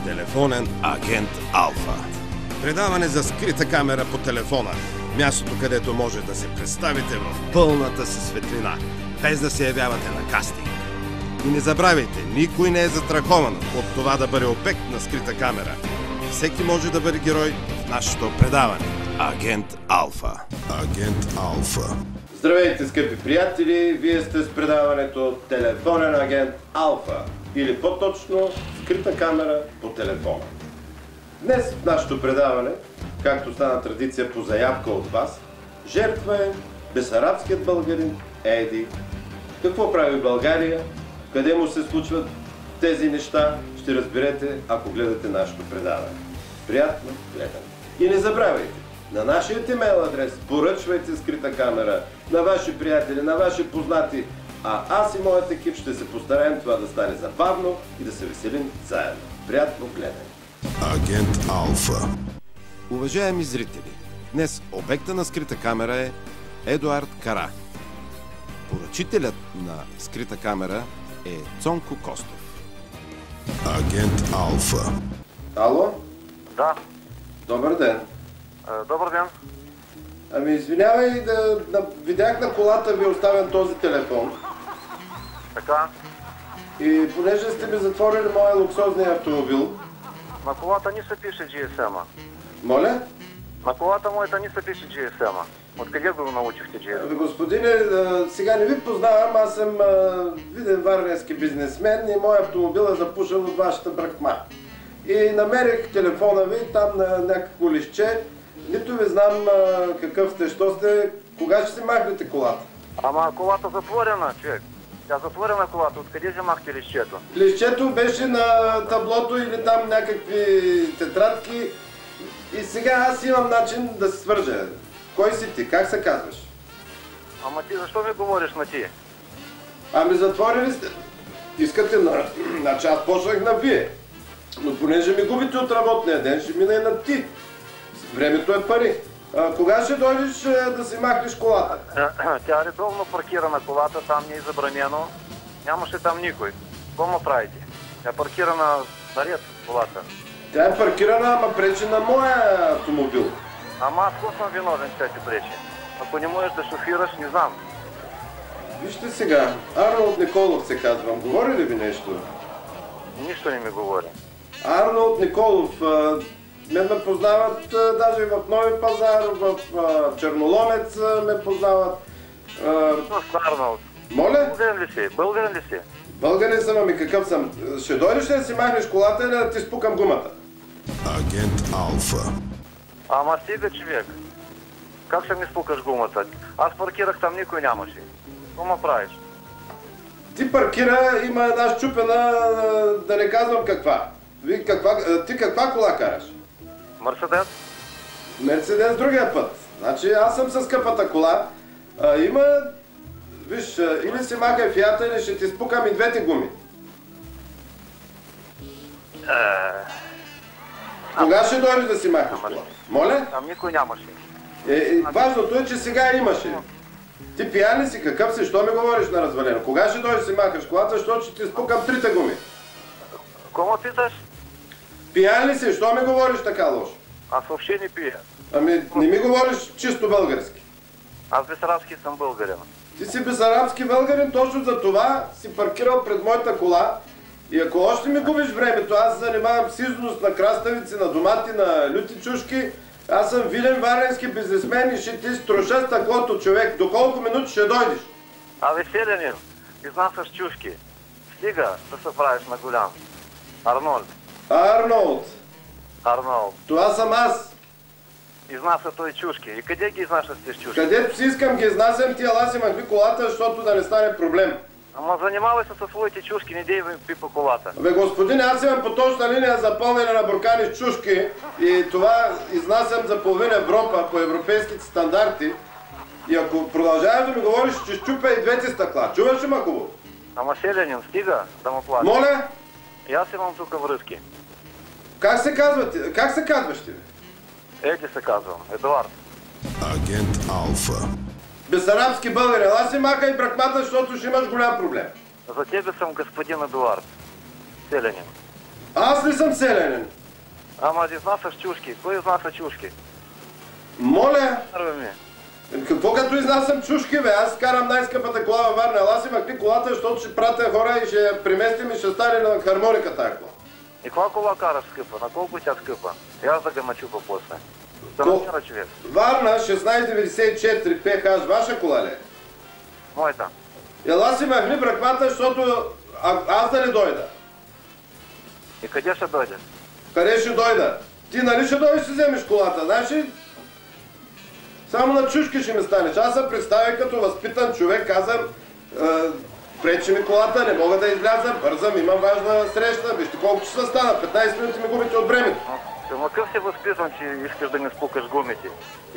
Телефонен агент Алфа. Предаване за скрита камера по телефона. Мястото, където може да се представите в пълната си светлина, без да се явявате на кастинг. И не забравяйте, никой не е застрахован от това да бъде обект на скрита камера. Всеки може да бъде герой в нашето предаване. Агент Алфа. Агент Алфа. Здравейте, скъпи приятели! Вие сте с предаването Телефонен агент Алфа. Или по-точно, скрита камера по телефона. Днес в нашето предаване, както стана традиция по заявка от вас, жертва е бесарабският българин Еди. Какво прави България? Къде му се случват тези неща? Ще разберете, ако гледате нашето предаване. Приятно гледане! И не забравяйте, на нашия имейл адрес поръчвайте скрита камера на ваши приятели, на ваши познати, а аз и моят екип ще се постараем това да стане забавно и да се веселим заедно. Приятно гледане! Агент Алфа. Уважаеми зрители, днес обекта на скрита камера е Едуард Кара. Поръчителят на скрита камера е Цонко Костов. Агент Алфа. Ало? Да. Добър ден. Добър ден. Ами извинявай, видях на колата ви оставен този телефон. Така. И понеже сте ми затворили моя луксозния автомобил. На колата не се пише GSM-а. Моля? На колата моята не се пише GSM-а. Откъде го научихте GSM? Господине, сега не ви познавам, аз съм виден варненски бизнесмен и моят автомобил е запушен от вашата бракма. И намерих телефона ви там на някакво листче. Нито ви знам какъв сте, що сте, кога ще си махнете колата? Ама колата затворена, човек. Тя затворена колата, откъде вземахте листчето? Листчето беше на таблото или там някакви тетрадки. И сега аз имам начин да се свържа. Кой си ти? Как се казваш? Ама ти защо ми говориш на ти? Ами затворили сте. Искате на... Значи аз почнах на вие. Но понеже ми губите от работния ден, ще мина и на ти. Времето е пари. Кога ще дойдеш да си махнеш колата? Тя редовно паркира на колата, там не е забранено. Нямаше там никой. Какво му правите? Тя е паркирана наред с колата. Тя е паркирана, ама пречи на моя автомобил. Ама аз какво съм виновен, че ти пречи? Ако не можеш да шофираш, не знам. Вижте сега, Арнолд Николов се казвам. Говори ли ви нещо? Нищо не ми говори. Арнолд Николов. Мен ме познават даже в Нови пазар, в Черноломец ме познават. Арнолд. Моля? Българин ли си? Българин ли си? Българин съм, ами какъв съм? Ще дойдеш ли да си махнеш колата или да ти спукам гумата? Агент Алфа. Ама стига, човек. Как ще ми спукаш гумата? Аз паркирах, там никой нямаше. Какво ме правиш? Ти паркира, има една щупена, да не казвам каква. Ти каква кола караш? Мерцедес? Мерцедес другия път. Значи аз съм с скъпата кола. Има... Виж, или си махай фията, или ще ти спукам и двете гуми. Кога ще дойдеш да си махнеш кола? Моля? Там никой нямаше. Важното е, че сега имаше. Ти пиян ли си? Какъв си? Що ми говориш на развалено? Кога ще дойдеш да си махаш колата, защото ще ти спукам трите гуми? Какво ме питаш? Пиян ли си? Що ми говориш така лошо? Аз въобще не пия. Ами не ми говориш чисто български. Аз бесарабски съм българин. Ти си бесарабски българин, точно за това си паркирал пред моята кола. И ако още ми губиш времето, аз се занимавам с износ на краставици, на домати, на люти чушки. Аз съм виден варненски бизнесмен и ще ти строша стъклото, човек. До колко минути ще дойдеш? Селянин, изнасяш чушки. Стига да се правиш на голям. Арнолд. Арнолд. Това съм аз. Изнася той чушки. И къде ги изнасяш тези чушки? Където си искам ги изнасям, ти ела си махни колата, защото да не стане проблем. Ама занимавай се със своите чушки, не дей пипа колата. Бе, господин, аз имам поточна линия за пълнене на буркани с чушки и това изнасям за половина Европа по европейските стандарти. И ако продължаваш да ми говориш, ще щупя и двете стъкла. Чуваш ли ма хубаво? Ама селянин, стига да му плаща. Моля? И аз имам тук връзки. Как се казвате? Как се казваш ти? Еди се казвам, Едуард. Агент Алфа. Бесарабски българин, ела си махай бракмата, защото ще имаш голям проблем. За тебе съм господин Едуард. Селянин. Аз ли съм селянин? Ама изнасяш чушки. Кой изнася чушки? Моля? Първи ми. Какво като изнасям чушки, бе? Аз карам най-скъпата кола във Варна. Ела си махни колата, защото ще пратя хора и ще я преместим и ще стане на хармоника тая кола. И каква кола караш скъпа? На колко тя скъпа? И аз да ga начупа после. Да намира човек. Варна 1694 PH, ваша кола ли е? Моята. Ела си махни бракмата, защото аз да не дойда. И къде ще дойдеш? Къде ще дойда? Ти нали ще дойдеш си вземеш колата, знаеш ли? Само на чушки ще ми станеш. Аз се представя като възпитан човек, казвам, пречи ми колата, не мога да изляза, бързам, имам важна среща. Вижте колко часа стана, 15 минути ми губите от времето. Ама къв си възпитан, че искаш да ми спукаш гумите?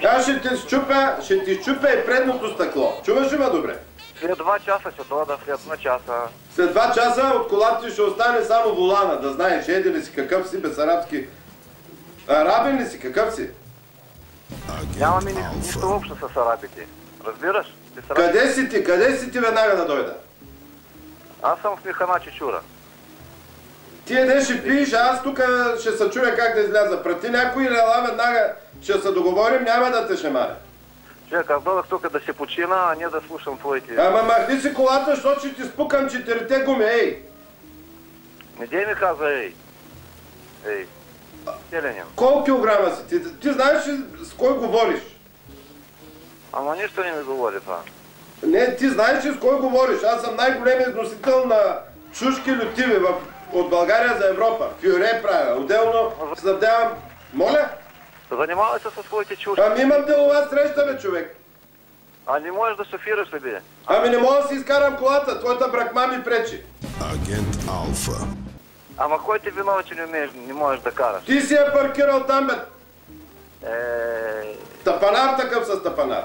Аз ще ти щупя и предното стъкло. Чуваш ли ме добре? След 2 часа ще дойда, след 2 часа. След 2 часа от колата ти ще остане само волана, да знаеш, еди ли си, какъв си, бесарабски. Арабин ли си, какъв си? Нямаме нищо общо с арабите. Разбираш? Къде си ти веднага да дойда? Аз съм в Механа Чичура. Ти еде ще пиеш, а аз тук ще се чуя как да изляза. Прати някой или ела веднага ще се договорим, няма да те шемаря. Човек, аз дойдах тук да се почина, а не да слушам твоите... Ама махни си колата, защото ще ти спукам 4 гуми, ей! Не дей ми каза, ей. Ей. Селянин. Колко килограма си? Ти знаеш ли с кой говориш? Ама нищо не ми говори това. Не, ти знаеш ли с кой говориш? Аз съм най-големият износител на чушки лютиви от България за Европа. Фюре правя, отделно снабдявам... Моля? Занимавай се със своите чушки. Ами имам делова среща, бе, човек. А не можеш да шофираш ли, бе? Ами не мога да си изкарам колата, твоята бракма ми пречи. Агент Алфа. Ама кой ти виновен, че не можеш да караш? Ти си я паркирал там, бе. Тапанар такъв с тапанар.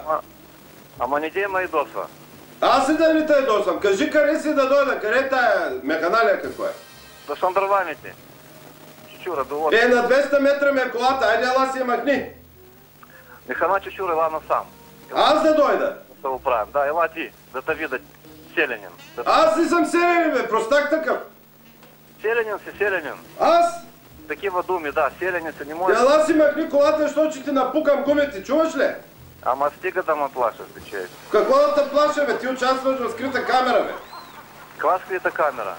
Ама не дей ма идосва. Аз и да не те ядосвам. Кажи къде си да дойда, къде тая механалия какво е? Да съм дърваните. Чичура, долу. На 200 метра ми е колата, айде ела си я махни. Механа Чичура, ела насам. Аз да дойда. Да се оправим. Да, ела ти, да те видя селянин. Аз ли съм селянин, бе, простак такъв. Селянин си селянин. Аз? Такива думи, да, селянин си не може. Ела си махни колата, защото ще ти напукам гумите, чуваш ли? Ама стига да ме плашаш, бе, човек. Какво да те плаша, бе? Ти участваш в скрита камера, бе. Каква скрита камера?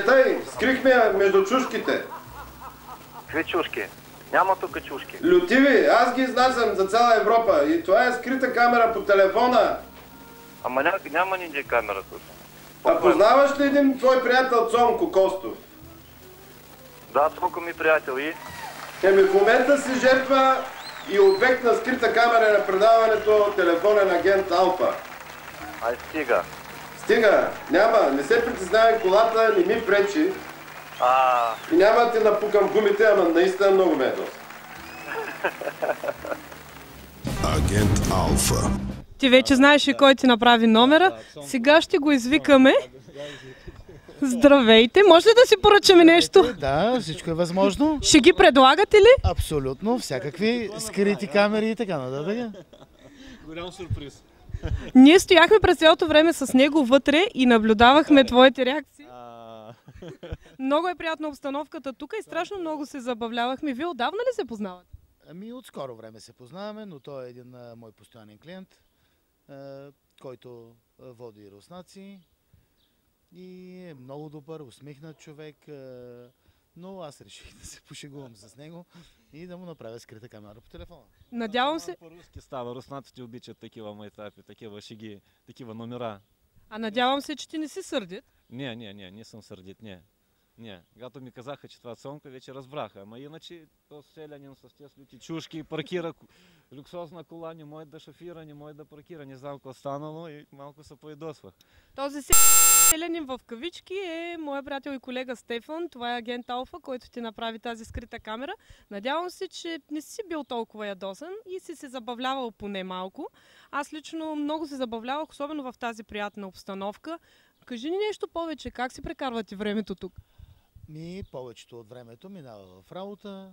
Тъй, скрихме я между чушките. Какви чушки? Няма тук чушки. Лютиви, аз ги изнасям за цяла Европа и това е скрита камера по телефона. Ама няма нигде камера тук. А познаваш ли един твой приятел Цонко Костов? Да, Цонко ми приятел и... В момента си жертва и обект на скрита камера на предаването телефонен агент Алфа. Ай, стига. Стига, няма, не се притеснявай, колата не ми пречи. И няма да ти напукам гумите, ама наистина много ме е доста. Агент Алфа. Ти вече знаеш и кой ти направи номера. Сега ще го извикаме. Здравейте, може ли да си поръчаме нещо? Да, всичко е възможно. Ще ги предлагате ли? Абсолютно, всякакви скрити камери и така нататък. Голям сюрприз. Ние стояхме през цялото време с него вътре и наблюдавахме твоите реакции. Много е приятна обстановката тук и страшно много се забавлявахме. Вие отдавна ли се познавате? Ами от скоро време се познаваме, но той е един мой постоянен клиент, който води руснаци и е много добър, усмихнат човек, но аз реших да се пошегувам с него и да му направя скрита камера по телефона. Надявам се... По-руски става, руснаците обичат такива майтапи, такива шеги, такива номера. А надявам се, че ти не си сърдит. Не съм сърдит, не. Когато ми казаха, че това е Цонко, вече разбраха. Ама иначе, то селянин с тези люти чушки паркира люксозна кола, не може да шофира, не може да паркира. Не знам какво станало и малко се поедосвах. Този селянин в кавички е моя приятел и колега Стефан. Това е агент Алфа, който ти направи тази скрита камера. Надявам се, че не си бил толкова ядосан и си се забавлявал поне малко. Аз лично много се забавлявах, особено в тази приятна обстановка. Кажи ни нещо повече, как си прекарвате времето тук? Повечето от времето минава в работа,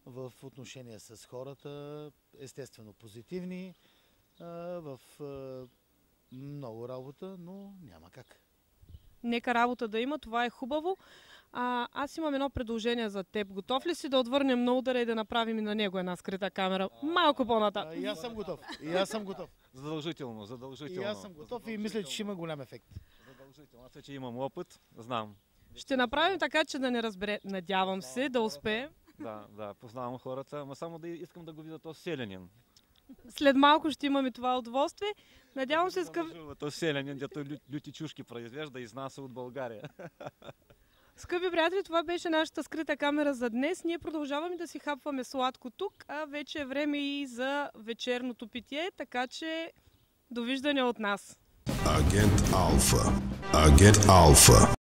в отношения с хората, естествено позитивни, в много работа, но няма как. Нека работа да има, това е хубаво. Аз имам едно предложение за теб. Готов ли си да отвърнем ноудъра и да направим и на него една скрита камера? Малко по-нататък. И аз съм готов. И аз съм готов. Задължително. И аз съм готов и мисля, че ще има голям ефект. Задължително. Аз вече имам опит, знам. Ще направим така, че да не разбере. Надявам се да успеем. Да, познавам хората, ама само да искам да го видя този селянин. След малко ще имаме това удоволствие. Надявам се, Този селянин, дето люти чушки произвежда и изнася от България. скъпи приятели, това беше нашата скрита камера за днес. Ние продължаваме да си хапваме сладко тук, а вече е време и за вечерното питие, така че довиждане от нас. Агент Алфа. Агент Алфа.